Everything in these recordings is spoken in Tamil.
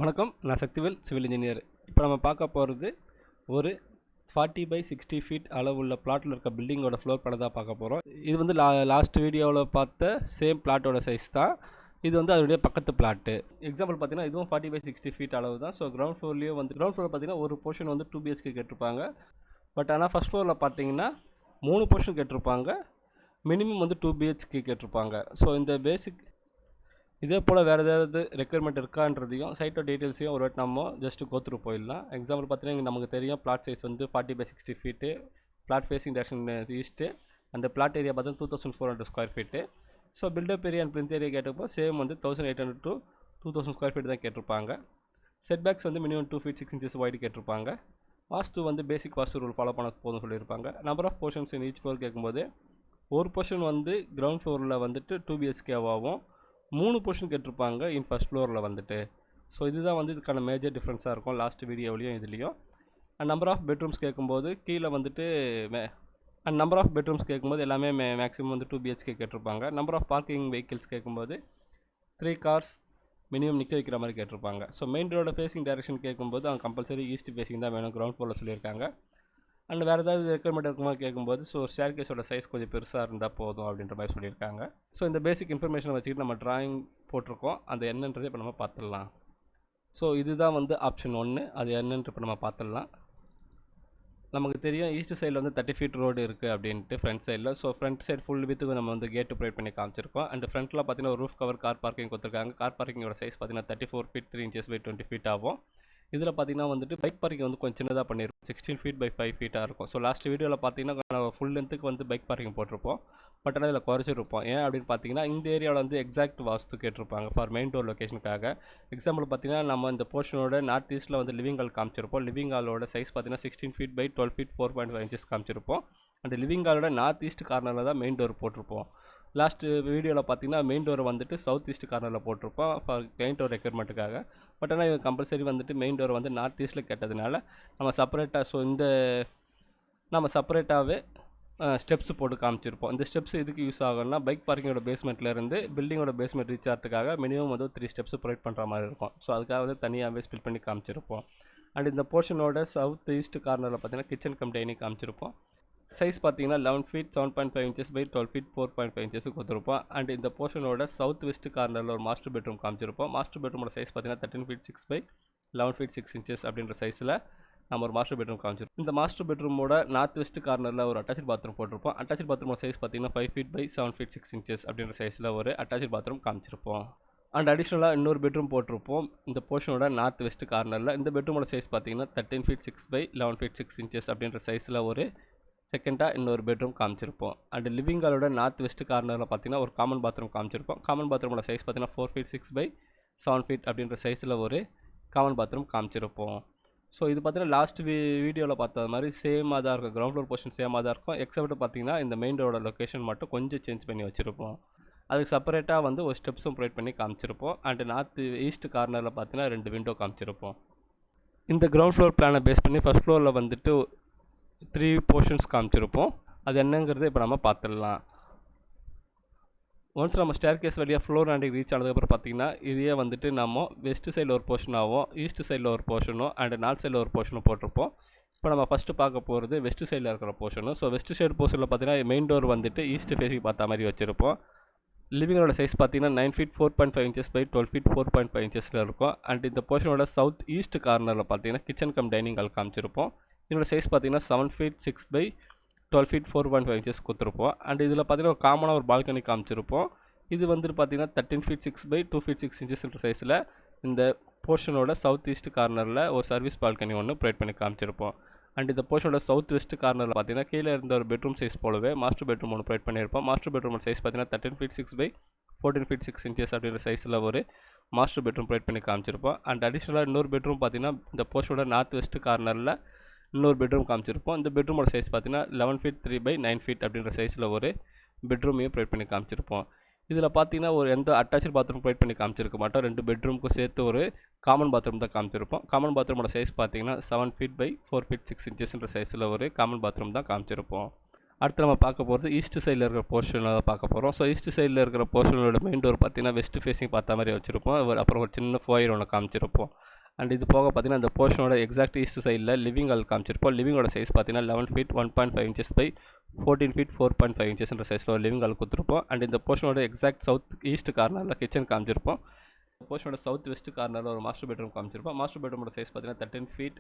வணக்கம், நான் சக்திவேல், சிவில் இன்ஜினியர். இப்போ நம்ம பார்க்க போகிறது ஒரு 40/60 ஃபீட் அளவுள்ள பிளாட்டில் இருக்க பில்டிங்கோட ஃப்ளோர் பிளானை தான் பார்க்க போகிறோம். இது வந்து லாஸ்ட் வீடியோவில் பார்த்த சேம் பிளாட்டோட சைஸ் தான். இது வந்து அதனுடைய பக்கத்து பிளாட்டு. எக்ஸாம்பிள் பார்த்தீங்கன்னா இதுவும் 40/60 ஃபீட் அளவு தான். ஸோ கிரவுண்ட் ஃப்ளோர்லேயே வந்து கிரவுண்ட் ஃப்ளோர் பார்த்தீங்கன்னா ஒரு போர்ஷன் வந்து 2 BHK கேட்டிருப்பாங்க. பட் ஆனால் ஃபஸ்ட் ஃப்ளோரில் பார்த்தீங்கன்னா 3 போர்ஷன் கேட்டிருப்பாங்க. மினிமம் வந்து 2 BHK கேட்டிருப்பாங்க. ஸோ இந்த பேசிக் இதே போல் வேறு ஏதாவது ரெக்குயர்மெண்ட் இருக்கான்றதையும் சைட்டோட டீட்டெயில்ஸையும் ஒரு வாட்டி நம்ம ஜஸ்ட்டு கோத்ரூ போயிடலாம். எக்ஸாம்பிள் பார்த்தீங்கன்னா இங்கே நமக்கு தெரியும் பிளாட் சைஸ் வந்து 40/60 feet, plot facing direction east, அந்த பிளாட் ஏரியா பார்த்தா 2400 square feet. So built up area and plinth area கேட்டப்போ சேம் வந்து 1800 to 2000 ஸ்கொயர் ஃபீட் தான் கேட்டிருப்பாங்க. செட்பேக்ஸ் வந்து மினிமம் 2 feet 6 inches வைடு கேட்டிருப்பாங்க. வாஸ்து வந்து பேசிக் வாஸ்து ரூல் ஃபாலோ பண்ண போதும் சொல்லியிருப்பாங்க. Number of portions in each floor கேட்கும்போது ஒரு போர்ஷன் வந்து கிரவுண்ட் ஃப்ளோரில் வந்துட்டு 2 BHKவாகவும் 3 போர்ஷன் கேட்டிருப்பாங்க இன் ஃபஸ்ட் ஃப்ளோரில் வந்துட்டு. ஸோ இதுதான் வந்து இதுக்கான மேஜர் டிஃப்ரென்ஸாக இருக்கும் லாஸ்ட் வீடியோவிலையும் இதுலேயும். அண்ட் நம்பர் ஆஃப் பெட்ரூம்ஸ் கேட்கும்போது கீழே வந்துட்டு நம்பர் ஆஃப் பெட்ரூம்ஸ் கேட்கும்போது எல்லாமே மேக்ஸிமம் வந்து 2 BHK கேட்டிருப்பாங்க. நம்பர் ஆஃப் பார்க்கிங் வெஹிக்கிள்ஸ் கேட்கும்போது 3 cars மினிமம் நிற்க வைக்கிற மாதிரி கேட்டிருப்பாங்க. ஸோ மெயின் ரோட ஃபேஸிங் டைரக்ஷன் கேட்கும்போது அவங்க கம்பல்சரி ஈஸ்ட் ஃபேஸிங் தான் வேணும் கிரவுண்ட் ஃப்ளோரில் சொல்லியிருக்காங்க. அண்ட் வேறு ஏதாவது ரெக்குயர்மெண்ட் இருக்குமா கேட்கும்போது ஸோ ஸ்டேர் கேஸோட சைஸ் கொஞ்சம் பெருசாக இருந்தால் போதும் அப்படின்ற மாதிரி சொல்லியிருக்காங்க. ஸோ இந்த பேசிக் இன்ஃபர்மேஷனை வச்சுக்கிட்டு நம்ம ட்ராயிங் போட்டிருக்கோம். அது என்னன்றதை இப்போ நம்ம பார்த்துடலாம். ஸோ இதுதான் வந்து ஆப்ஷன் 1. அது என்னன்ற இப்போ நம்ம பார்த்துடலாம். நமக்கு தெரியும் ஈஸ்ட் சைடில் வந்து 30 feet ரோடு இருக்குது அப்படின்ட்டு ஃப்ரண்ட் சைடில். ஸோ ஃப்ரண்ட் சைடு ஃபுல் வித்துக்கு நம்ம வந்து கேட்டு ப்ரொவைட் பண்ணி காமிச்சிருக்கோம். அண்ட் ஃப்ரண்ட்டில் பார்த்தீங்கன்னா ஒரு ரூஃப் கவர் கார் பார்க்கிங் கொடுத்துருக்காங்க. கார் பார்க்கிங்கோட சைஸ் பார்த்தீங்கன்னா 34 feet 3 inches by 20 feet ஆகும். இதில் பார்த்தீங்கன்னா வந்துட்டு பைக் பார்க்கிங் வந்து கொஞ்சம் சின்னதாக பண்ணியிருக்கோம். 16 feet by 5 feet இருக்கும். ஸோ லாஸ்ட் வீடியோவில் பார்த்தீங்கன்னா ஃபுல் லென்த்துக்கு வந்து பைக் பார்க்கிங் போட்டிருப்போம். பட் ஆனால் இதில் குறைச்சிருப்போம். ஏன் அப்படின்னு பார்த்தீங்கன்னா இந்த ஏரியாவில் வந்து எக்ஸாக்ட் வாஸ்து கேட்டிருப்பாங்க ஃபார் மெயின் டோர் லொக்கேஷனுக்காக. எக்ஸாம்பிள் பார்த்தீங்கன்னா நம்ம இந்த போர்ஷனோட நார்த் ஈஸ்ட்டில் வந்து லிவிங் ஹால் காமிச்சிருப்போம். லிவிங் ஹாலோட சைஸ் பார்த்தீங்கன்னா 16 feet by 12 feet 4.5 inches காமிச்சிருப்போம். அந்த லிவிங் ஹாலோட நார்த் ஈஸ்ட் கார்னரில் தான் மெயின் டோர் போட்டிருப்போம். லாஸ்ட் வீடியோவில் பார்த்தீங்கன்னா மெயின் டோர் வந்துட்டு சவுத் ஈஸ்ட் கார்னரில் போட்டிருப்போம் ஃபார் கிளைண்ட் டோர் ரெக்யர்மெண்ட்டுக்காக. பட் ஆனால் இவங்க கம்பல்சரி வந்துட்டு மெயின் டோர் வந்து நார்த் ஈஸ்ட்டில் கேட்டதுனால நம்ம செப்பரேட்டாக நம்ம செப்பரேட்டாகவே ஸ்டெப்ஸ் போட்டு காமிச்சிருப்போம். இந்த ஸ்டெப்ஸ் எதுக்கு யூஸ் ஆகும்னா பைக் பார்க்கிங்கோட பேஸ்மெண்ட்லேருந்து பில்டிங்கோட பேஸ்மெண்ட் ரீச் ஆகிறதுக்காக மினிமம் வந்து 3 steps ப்ரொவைட் பண்ணுற மாதிரி இருக்கும். ஸோ அதுக்காக வந்து தனியாகவே ஸ்பில் பண்ணி காமிச்சிருப்போம். அண்ட் இந்த போர்ஷனோட சவுத் ஈஸ்ட் கார்னரில் பார்த்தீங்கன்னா கிச்சன் கம் டைனிங் காமிச்சிருப்போம். சைஸ் பார்த்தீங்கன்னா 11 feet 7.5 inches by 12 feet 4.5 inches கொடுத்துருப்போம். அண்ட் இந்த போர்ஷனோட சவுத் வெஸ்ட் கார்னரில் ஒரு மாஸ்டர் பெட்ரூம் காமிச்சிருப்போம். மாஸ்டர் பெட்ரூமோட சைஸ் பார்த்தீங்கன்னா 13 feet 6 by 11 feet 6 inches அப்படின்ற சைஸில் நம்ம ஒரு மாஸ்டர் பெட்ரூம் காமிச்சிருப்போம். இந்த மாஸ்டர் பெட்ரூமோட நார்த் வெஸ்ட் கார்னரில் ஒரு அட்டாச் பாத்ரூம் போட்டிருப்போம். அட்டாச் பாத்ரூமோட சைஸ் பார்த்தீங்கன்னா 5 feet by 7 feet 6 inches அப்படின்ற சைஸில் ஒரு அட்டாச் பாத்ரூம் காமிச்சிருப்போம். அண்ட் அடிஷ்னலாக இன்னொரு பெட்ரூம் போட்டிருப்போம் இந்த போர்ஷனோட நார்த் வெஸ்ட் கார்னரில். இந்த பெட்ரூமோட சைஸ் பார்த்தீங்கன்னா 13 feet 6 by 11 feet 6 inches அப்படின்ற சைஸில் ஒரு செகண்டாக இன்னொரு பெட்ரூம் காமிச்சிருப்போம். அண்ட் லிவிங் ஹாலோட நார்த் வெஸ்ட் கார்னரில் பார்த்தீங்கன்னா ஒரு காமன் பாத்ரூம் காமிச்சிருப்போம். காமன் பாத்ரூமோட சைஸ் பார்த்தீங்கன்னா 4 feet 6 by 7 feet அப்படின்ற சைஸில் ஒரு காமன் பாத்ரூம் காமிச்சிருப்போம். ஸோ இது பார்த்தீங்கன்னா லாஸ்ட் வீடியோவில் பார்த்த மாதிரி சேமாக தான் இருக்கும். கிரவுண்ட் ஃப்ளோர் போர்ஷன் சேமாக தான் இருக்கும். எக்ஸப்ட் பார்த்தீங்கன்னா இந்த மெயின் ரோட லொக்கேஷன் மட்டும் கொஞ்சம் சேஞ்ச் பண்ணி வச்சுருப்போம். அதுக்கு செப்பரேட்டாக வந்து ஒரு ஸ்டெப்ஸும் ப்ரொவைட் பண்ணி காமிச்சிருப்போம். அண்ட் நார்த் ஈஸ்ட் கார்னரில் பார்த்தீங்கன்னா 2 விண்டோ காமிச்சிருப்போம். இந்த கிரவுண்ட் ஃப்ளோர் பிளானை பேஸ் பண்ணி ஃபஸ்ட் ஃப்ளோரில் வந்துட்டு 3 போர்ஷன்ஸ் காமிச்சிருப்போம். அது என்னங்கிறத இப்போ நம்ம பார்த்துடலாம். ஒன்ஸ் நம்ம ஸ்டேர் கேஸ் வழியாக ஃப்ளோர் லேண்டிங் ரீச் ஆனதுக்கப்புறம் பார்த்தீங்கன்னா இதையே வந்துட்டு நம்ம வெஸ்ட் சைடில் ஒரு போர்ஷனாகவும் ஈஸ்ட் சைடில் ஒரு போர்ஷனும் அண்ட் நார்த் சைடில் ஒரு போர்ஷனும் போட்டிருப்போம். இப்போ நம்ம ஃபஸ்ட்டு பார்க்க போகிறது வெஸ்ட் சைடில் இருக்கிற போர்ஷனும். ஸோ வெஸ்ட் சைடு போர்ஷனில் பார்த்தீங்கன்னா மெயின் டோர் வந்துட்டு ஈஸ்ட் ஃபேஸிங் பார்த்த மாதிரி வச்சுருப்போம். லிவிங்கோட சைஸ் பார்த்தீங்கன்னா 9 feet 4.5 inches by 12 feet 4.5 inches இருக்கும். அண்ட் இந்த போர்ஷனோட சவுத் ஈஸ்ட் கார்னரில் பார்த்தீங்கன்னா கிச்சன் கம் டைனிங் ஹால் காமிச்சிருப்போம். இதோட சைஸ் பார்த்தீங்கன்னா 7 feet 6 by 12 feet 4.5 inches கொடுத்துருப்போம். அண்ட் இதில் பார்த்தீங்கன்னா ஒரு காமனாக ஒரு பால்கனி காமிச்சிருப்போம். இது வந்துட்டு பார்த்தீங்கன்னா 13 feet 6 by 2 feet 6 inches சைஸில் இந்த போர்ஷனோட சவுத் ஈஸ்ட் கார்னரில் ஒரு சர்வீஸ் பால்கனி ஒன்று ப்ரொவைட் பண்ணி காமிச்சிருப்போம். அண்ட் இந்த போர்ஷனோட சவுத் வெஸ்ட் கார்னரில் பார்த்தீங்கன்னா கீழே இருந்த ஒரு பெட்ரூம் சைஸ் போலவே மாஸ்டர் பெட்ரூம் ஒன்று ப்ரொவைட் பண்ணியிருப்போம். மாஸ்டர் பெட்ரூமோட சைஸ் பார்த்தீங்கன்னா 13 feet 6 by 14 feet 6 inches அப்படின்ற சைஸில் ஒரு மாஸ்டர் பெட்ரூம் ப்ரொவைட் பண்ணி காமிச்சிருப்போம். அண்ட் அடிஷ்னலாக இன்னொரு பெட்ரூம் பார்த்தீங்கன்னா இந்த போர்ஷனோட நார்த் வெஸ்ட் கார்னரில் இன்னொரு பெட்ரூம் காமிச்சிருப்போம். இந்த பெட்ரூமோட சைஸ் பார்த்தீங்கன்னா 11 feet 3 by 9 feet அப்படின்ற சைஸில் ஒரு பெட்ரூமையும் ப்ரொவைட் பண்ணி காமிச்சிருப்போம். இதில் பார்த்தீங்கன்னா ஒரு எந்த அட்டாச் பாத்ரூம் ப்ரொவைட் பண்ணி காமிச்சிருக்க மாட்டோம். 2 பெட்ரூமுக்கும் சேர்த்து ஒரு காமன் பாத்ரூம் தான் காமிச்சிருப்போம். காமன் பாத்ரூமோட சைஸ் பார்த்தீங்கன்னா 7 feet by 4 feet 6 inches சைஸில் ஒரு காமன் பாத்ரூம் தான் காமிச்சிருப்போம். அடுத்து நம்ம பார்க்க போகிறது ஈஸ்ட் சைடில் இருக்கிற போர்ஷனில் தான் பார்க்க போகிறோம். ஸோ ஈஸ்ட் சைடில் இருக்கிற போர்ஷனோட மெயின் டோர் பார்த்தீங்கன்னா வெஸ்ட் ஃபேஸிங் பார்த்த மாதிரி வச்சுருப்போம். அப்புறம் ஒரு சின்ன ஃபோயர் ஒன்று காமிச்சிருப்போம். அண்ட் இது போக பார்த்தீங்கன்னா அந்த போர்ஷனோட எக்ஸாக்ட் ஈஸ்ட் சைடில் லிவிங் ஹால் காமிச்சிருப்போம். லிவிங்கோட சைஸ் பார்த்தீங்கன்னா 11 feet 1.5 inches பை 14 feet 4.5 inchesன்ற சைஸில் ஒரு லிவிங் ஹால் கொடுத்துருப்போம். அண்ட் இந்த போர்ஷனோட எக்ஸாக்ட் சவுத் ஈஸ்ட் கார்னரில் கிச்சன் காமிச்சிருப்போம். போர்ஷனோட சவுத் வெஸ்ட் கார்னரில் ஒரு மாஸ்டர் பெட்ரூம் காமிச்சிருப்போம். மாஸ்டர் பெட்ரூமோட சைஸ் பார்த்தீங்கன்னா 13 feet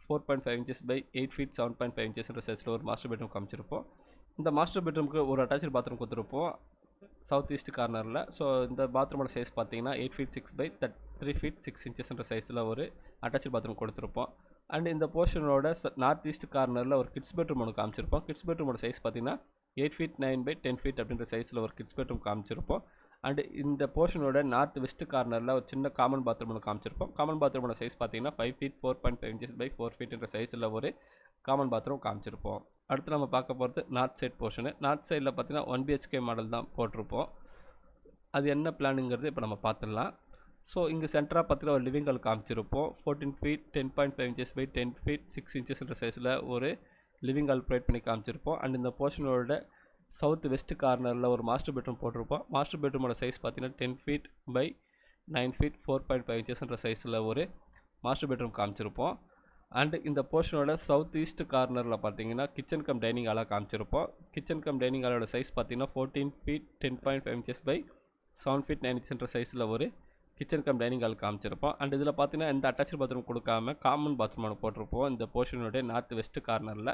4.5 inches பை 8 feet 7.5 inchesன்ற சைஸில் ஒரு மாஸ்டர் பெட்ரூம் காமிச்சிருப்போம். இந்த மாஸ்டர் பெட்ரூமுக்கு ஒரு அட்டாச்சு பாத்ரூம் கொடுத்துருப்போம் சவுத் ஈஸ்ட் கார்னரில். ஸோ இந்த பாத்ரூமோட சைஸ் பார்த்தீங்கன்னா 8 feet 6 பை 3 feet 6 inchesன்ற சைஸில் ஒரு அட்டாச்சு பாத்ரூம் கொடுத்துருப்போம். அண்ட் இந்த போர்ஷனோட நார்த் ஈஸ்ட் கார்னரில் ஒரு கிட்ஸ் பெட்ரூம் ஒன்று காமிச்சிருப்போம். கிட்ஸ் பெட்ரூமோட சைஸ் பார்த்தீங்கன்னா 8 feet 9 பை 10 feet அப்படின்ற சைஸில் ஒரு கிட்ஸ் பெட்ரூம் காமிச்சிருப்போம். அண்ட் இந்த போர்ஷனோட நார்த் வெஸ்ட் கார்னரில் ஒரு சின்ன காமன் பாத்ரூம் ஒன்று காமிச்சிருப்போம். காமன் பாத்ரூமோட சைஸ் பார்த்தீங்கன்னா 5 feet 4.5 inches பை 4 feet என்ற சைஸில் ஒரு காமன் பாத்ரூம் காமிச்சிருப்போம். அடுத்து நம்ம பார்க்க போகிறது நார்த் சைட் போர்ஷனு. நார்த் சைடில் பார்த்தீங்கன்னா 1 BHK மாடல் தான் போட்டிருப்போம். அது என்ன பிளானுங்கிறது இப்போ நம்ம பார்த்துடலாம். ஸோ இங்கே சென்டராக பார்த்தீங்கன்னா ஒரு லிவிங் ஹால் காமிச்சிருப்போம். 14 feet 10.5 inches பை 10 feet 6 inchesன்ற சைஸில் ஒரு லிவிங் ஹால் ப்ரொவைட் பண்ணி காமிச்சிருப்போம். அண்ட் இந்த போர்ஷனோட சவுத் வெஸ்ட் கார்னரில் ஒரு மாஸ்டர் பெட்ரூம் போட்டிருப்போம். மாஸ்டர் பெட்ரூமோட சைஸ் பார்த்தீங்கன்னா 10 feet பை 9 feet 4.5 inchesன்ற சைஸில் ஒரு மாஸ்டர் பெட்ரூம் காமிச்சிருப்போம். அண்ட் இந்த போர்ஷனோட சவுத் ஈஸ்ட் கார்னரில் பார்த்தீங்கன்னா கிச்சன் கம் டைனிங் ஹாலாக காமிச்சிருப்போம். கிச்சன் கம் டைனிங் ஹாலோட சைஸ் பார்த்தீங்கன்னா 14 feet 10.5 inches பை 7 feet 9 inchesன்ற சைஸில் ஒரு கிச்சன் கம் டைனிங் ஹால் காமிச்சிருப்போம். அண்ட் இதில் பார்த்தீங்கன்னா எந்த அட்டாச்சு பாத்ரூம் கொடுக்காம காமன் பாத்ரூம் ஒன்று போட்டிருப்போம். இந்த போர்ஷனோட நார்த் வெஸ்ட் கார்னரில்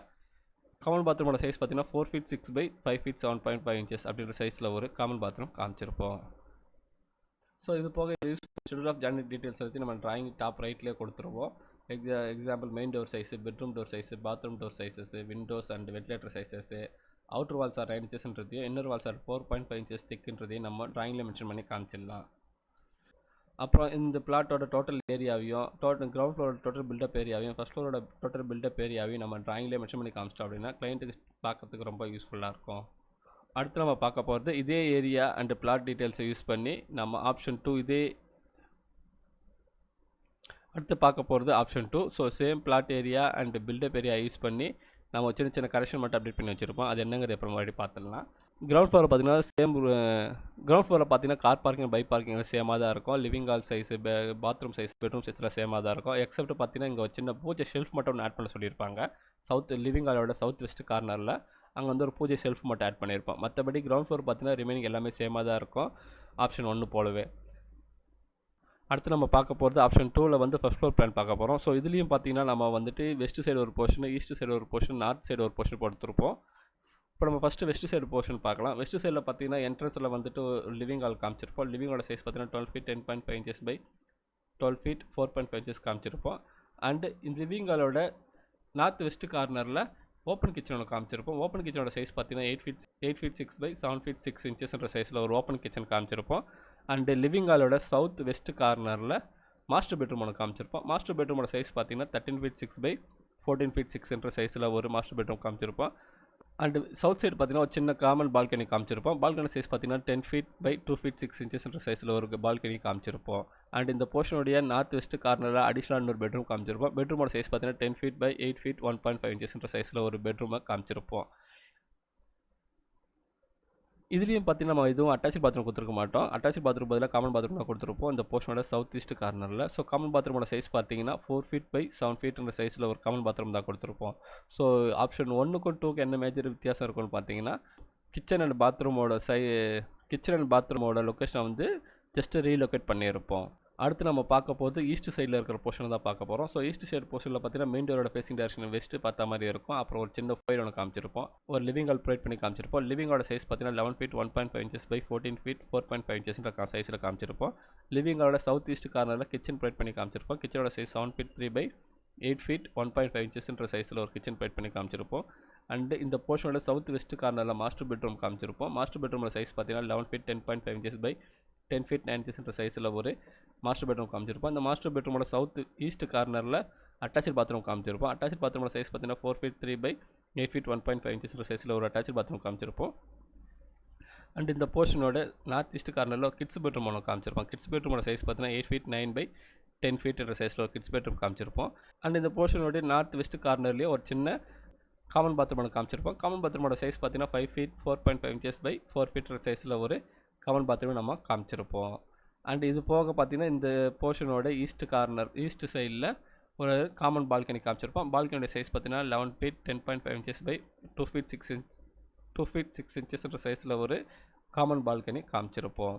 காமன் பாத்ரூமோட சைஸ் பார்த்தீங்கன்னா 4 feet 6 பை 5 feet 7.5 inches அப்படின்ற சைஸில் ஒரு காமன் பாத்ரூம் காமிச்சிருப்போம். ஸோ இது போக ஷெட்யூல் ஆஃப் ஜாயினிங் டீட்டெயில்ஸ் பற்றி நம்ம டிராயிங் டாப் ரைட்லேயே கொடுத்துருவோம். Example main door size, bedroom door size, bathroom door sizes, windows and ventilator sizes, outer walls are 9 inchesன்றதையும் இன்னர் வால்ஸ் ஆர் 4.5 inches திக்ன்றதையும் நம்ம டிராயிங்கில் மென்ஷன் பண்ணி காமிச்சிடலாம். அப்புறம் இந்த பிளாட்டோட டோட்டல் ஏரியாவையும் கிரவுண்ட் ஃப்ளோரோட டோட்டல் பில்டப் ஏரியாவையும் ஃபர்ஸ்ட் ஃப்ளோரோட டோட்டல் பில்டப் ஏரியாவையும் நம்ம டிராயிங்லேயே மென்ஷன் பண்ணி காமிச்சிட்டோம் அப்படின்னா கிளைண்ட்டுக்கு பார்க்கறதுக்கு ரொம்ப யூஸ்ஃபுல்லாக இருக்கும். அடுத்து நம்ம பார்க்க போகிறது இதே ஏரியா அண்ட் பிளாட் டீட்டெயில்ஸை யூஸ் பண்ணி நம்ம ஆப்ஷன் 2 அடுத்து பார்க்க போகிறது option 2. So same plot area and built up area use பண்ணி நம்ம சின்ன சின்ன கரெக்ஷன் மட்டும் அப்டேட் பண்ணி வச்சுருப்போம். அது என்னங்கிறது அப்புறம் மறுபடி பார்த்துடலாம். கிரவுண்ட் ஃப்ளோரில் பார்த்தீங்கன்னா கார் பார்க்கிங் பைக் பார்க்கிங் சேமாக தான் இருக்கும். Living hall size, bathroom size, bedroom சைஸில் சேமாக தான் இருக்கும். எக்ஸப்ட் பார்த்தீங்கன்னா இங்கே ஒரு சின்ன பூஜை ஷெல்ஃப் மட்டும் ஒன்று ஆட் பண்ண சொல்லியிருப்பாங்க. லிவிங் ஹாலோட சவுத் வெஸ்ட் கார்னரில் அங்கே வந்து ஒரு பூஜை ஷெல்ஃப் மட்டும் ஆட் பண்ணியிருப்போம். மற்றபடி கிரவுண்ட் ஃப்ளோர் பார்த்தீங்கன்னா ரிமைனிங் எல்லாமே சேமாக தான் இருக்கும், ஆப்ஷன் 1 போலவே. அடுத்து நம்ம பார்க்க போகிறது ஆப்ஷன் 2ல் வந்து ஃபர்ஸ்ட் ஃப்ளோர் பிளான் பார்க்க போகிறோம். ஸோ இதுலேயும் பார்த்தீங்கன்னா நம்ம வந்துட்டு வெஸ்ட் சைடு ஒரு போர்ஷன், ஈஸ்ட் சைடு ஒரு போர்ஷன், நார்த் சைடு ஒரு போர்ஷன் கொடுத்துருப்போம். இப்போ நம்ம ஃபஸ்ட்டு வெஸ்ட் சைடு போர்ஷன் பார்க்கலாம். வெஸ்ட் சைடில் பார்த்தீங்கன்னா என்ட்ரன்ஸில் வந்துட்டு லிவிங் ஹால் காமிச்சிருப்போம். லிவிங்கோட சைஸ் பார்த்தீங்கன்னா 12 feet 10.5 inches by 12 feet 4.5 inches காமிச்சிருப்போம். அண்டு இந்த லிவிங் ஹாலோட நார்த் வெஸ்ட் கார்னரில் ஓப்பன் கிச்சன் ஒன்று காமிச்சிருப்போம். ஓப்பன் கிச்சனோட சைஸ் பார்த்தீங்கன்னா 8 feet 6 பை 7 feet 6 inchesன்ற சைஸில் ஒரு ஓப்பன் கிச்சன் காமிச்சிருப்போம். அண்டு லிவிங் ஹாலோட சவுத் வெஸ்ட் கார்னரில் மாஸ்டர் பெட்ரூம் ஒன்று காமிச்சிருப்போம். மாஸ்டர் பெட்ரூமோட சைஸ் பார்த்தீங்கன்னா 13 feet 6 பை 14 feet 6 என்ற சைஸில் ஒரு மாஸ்டர் பெட்ரூம் காமிச்சிருப்போம். அண்டு சவுத் சைடு பார்த்தீங்கன்னா ஒரு சின்ன காமன் பால்கனி காமிச்சிருப்போம். பால்கனி சைஸ் பார்த்தீங்கன்னா 10 feet பை 2 feet 6 inches என்ற சைஸில் ஒரு பால்கனி காமிச்சிருப்போம். அண்ட் இந்த போர்ஷனுடைய நார்த் வெஸ்ட் கார்னரில் அடிஷனல் இன்னொரு பெட்ரூம் காமிச்சிருப்போம். பெட்ரூமோட சைஸ் பார்த்தீங்கன்னா 10 feet பை 8 feet 1.5 inches என்ற சைஸில் ஒரு பெட்ரூமை காமிச்சிருப்போம். இதுலேயும் பார்த்தீங்கன்னா நம்ம எதுவும் அட்டாச் பாத்ரூம் கொடுத்துருக்க மாட்டோம். அட்டாச் பாத்ரூம் பதிலாக காமன் பாத்ரூம் தான் கொடுத்துருப்போம் இந்த போர்ஷனோட சவுத் ஈஸ்ட் கார்னரில். ஸோ காமன் பாத்ரூமோட சைஸ் பார்த்தீங்கன்னா 4 feet பை 7 feet என்ற சைஸில் ஒரு காமன் பாத்ரூம் தான் கொடுத்துருப்போம். ஸோ ஆப்ஷன் 1க்கும் 2க்கும் என்ன மேஜர் வித்தியாசம் இருக்குன்னு பார்த்தீங்கன்னா கிச்சன் அண்ட் பாத்ரூமோட லொக்கேஷனை வந்து ஜஸ்ட் ரீலொகேட் பண்ணியிருப்போம். அடுத்து நம்ம பார்க்க போது ஈஸ்ட் சைடில் இருக்கிற போர்ஷனை தான் பார்க்க போகிறோம். ஸோ ஈஸ்ட் சைடு போர்ஷனில் பார்த்தீங்கன்னா மெயின் டோரோட ஃபேசிங் டைரக்ஷன் வெஸ்ட் பார்த்த மாதிரி இருக்கும். அப்புறம் ஒரு சின்ன ஃபோயர் ஒன்று காமிச்சிருப்போம். ஒரு லிவிங் ஹால் ப்ரொவைட் பண்ணி காமிச்சிருப்போம். லிவிங்கோட சைஸ் பார்த்தீங்கன்னா 11 feet 1.5 inches by 14 feet 4.5 inches சைஸில் காமிச்சிருப்போம். லிவிங்கோட சவுத் ஈஸ்ட் கார்னரில் கிச்சன் ப்ரொவைட் பண்ணி காமிச்சிருப்போம். கிச்சனோட size 7 feet 3 by 8 feet 1.5 inches சைஸில் ஒரு கிச்சன் ப்ரொவைட் பண்ணி காமிச்சிருப்போம். அண்ட் இந்த போர்ஷனோட சவுத் வெஸ்ட் கார்னரில் மாஸ்டர் பெட்ரூம் காமிச்சிருப்போம். மாஸ்டர் பெட்ரூமோட சைஸ் பார்த்தீங்கன்னா 11 feet 10.5 inches by 10 feet 9 inches சைஸில் ஒரு மாஸ்டர் பெட்ரூம் காமிச்சிருப்போம். இந்த மாஸ்டர் பெட்ரூமோட சவுத் ஈஸ்ட் கார்னரில் அட்டாச்சு பாத்ரூம் காமிச்சிருப்போம். அட்டாச்சு பாத்ரூமோட சைஸ் பார்த்தீங்கன்னா 4 feet 3 பை 8 feet 1.5 inches சைஸில் ஒரு அட்டாச்சு பாத்ரூம் காமிச்சிருப்போம். அண்ட் இந்த போர்ஷனோட நார்த் ஈஸ்ட் கார்னரில் கிட்ஸ் பெட்ரூம் ஒன்று காமிச்சிருப்போம். கிட்ஸ் பெட்ரூமோட சைஸ் பார்த்தீங்கன்னா 8 feet 9 பை 10 feet சைஸில் ஒரு கிட்ஸ் பெட்ரூம் காமிச்சிருப்போம். அண்ட் இந்த போர்ஷனோட நார்த் வெஸ்ட் கார்னர்லேயே ஒரு சின்ன காமன் பாத்ரூமோட காமிச்சிருப்போம். காமன் பாத்ரூமோட சைஸ் பார்த்தீங்கன்னா 5 ஃபீட் 4.5 இன்ச்சஸ் பை 4 ஃபீட் சைஸில் ஒரு காமன் பாத்ரூம் நம்ம காமிச்சிருப்போம். அண்ட் இது போக பார்த்தீங்கன்னா இந்த போர்ஷனோட ஈஸ்ட் சைடில் ஒரு காமன் பால்கனி காமிச்சிருப்போம். பால்கனியோட சைஸ் பார்த்தீங்கன்னா 11 ஃபீட் 10.5 இன்ச்சஸ் பை 2 ஃபீட் 6 இன்ச்சஸ்ன்ற சைஸில் ஒரு காமன் பால்கனி காமிச்சிருப்போம்.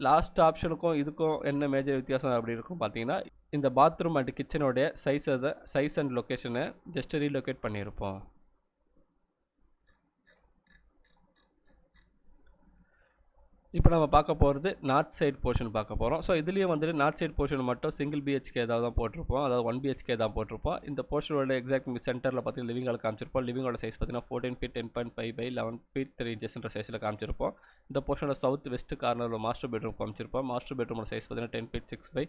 லாஸ்ட் ஆப்ஷனுக்கும் இதுக்கும் என்ன மேஜர் வித்தியாசம் அப்படி இருக்கும் பார்த்தீங்கன்னா, இந்த பாத்ரூம் அண்ட் கிச்சனோடைய சைஸ் அண்ட் லொக்கேஷனை ஜஸ்ட் ரீலொகேட் பண்ணியிருப்போம். இப்போ நம்ம பார்க்க போகிறது நார்த் சைடு போர்ஷன் பார்க்க போகிறோம். ஸோ இதுலேயும் வந்துட்டு நார்த் சைடு போர்ஷன் மட்டும் சிங்கிள் பிஹெச்கே ஏதாவது தான் போட்டிருப்போம், அதாவது 1 பிஹெச்கே தான் போட்டிருப்போம். இந்த போர்ஷனோட எக்ஸாக்ட் சென்டரில் பார்த்தீங்கன்னா லிவிங் ஹால் காமிச்சிருப்போம். லிவிங்கோட சைஸ் பார்த்தீங்கன்னா 14 ஃபீட் 10.5 பை 11 ஃபீட் 3 இன்ச்சஸ்ன்ற சைஸில் காமிச்சிருப்போம். இந்த போர்ஷனோட சவுத் வெஸ்ட் கார்னரில் மாஸ்டர் பெட்ரூம் காமிச்சிருப்போம். மாஸ்டர் பெட்ரூமோட சைஸ் பார்த்தீங்கன்னா 10 ஃபீட் 6 பை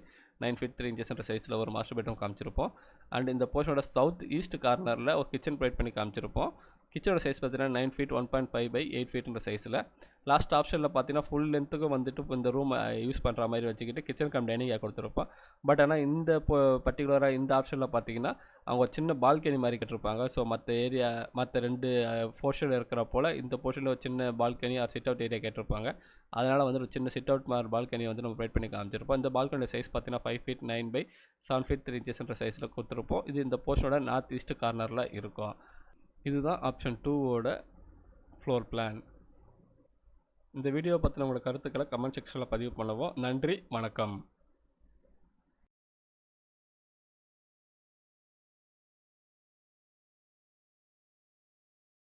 9 ஃபீட் 3 இன்ச்சஸ்ன்ற சைஸில் ஒரு மாஸ்டர் பெட்ரூம் காமிச்சிருப்போம். அண்ட் இந்த போர்ஷனோட சவுத் ஈஸ்ட் கார்னரில் ஒரு கிச்சன் ப்ரொவைட் பண்ணி காமிச்சிருப்போம். கிச்சனோட சைஸ் பார்த்தீங்கன்னா 9 ஃபீட் 1.5 பை 8 ஃபீட்ன்ற சைஸில். லாஸ்ட் ஆப்ஷனில் பார்த்தீங்கன்னா ஃபுல் லென்த்துக்கும் வந்துட்டு இந்த ரூம் யூஸ் பண்ணுற மாதிரி வச்சுக்கிட்டு கிச்சன் கம் டைனிங் கொடுத்துருப்போம். பட் ஆனால் இந்த பர்டிகுலராக இந்த ஆப்ஷனில் பார்த்தீங்கன்னா அவங்க சின்ன பால்கனி மாதிரி கட்டிருப்பாங்க. ஸோ மற்ற 2 போர்ஷன் இருக்கிற போல் இந்த போர்ஷனில் ஒரு சின்ன balcony or sit out area கேட்டிருப்பாங்க. அதனால் வந்து ஒரு சின்ன சிட் அவுட் மாதிரி பால்கனி வந்து நம்ம ப்ரொவைட் பண்ணி காமிச்சிருப்போம். இந்த பால்கனியோட சைஸ் பார்த்தீங்கன்னா 5 ஃபீட் 9 பை 7 ஃபீட் 3 இன்ச்சஸ்ன்ற சைஸில் கொடுத்துருப்போம். இது இந்த போர்ஷனோட நார்த் ஈஸ்ட் கார்னரில் இருக்கும். இதுதான் ஆப்ஷன் 2ஓட ஃப்ளோர் பிளான். இந்த வீடியோ பற்றின உங்களோட கருத்துக்களை கமெண்ட் செக்ஷனில் பதிவு பண்ணுவோம். நன்றி, வணக்கம்.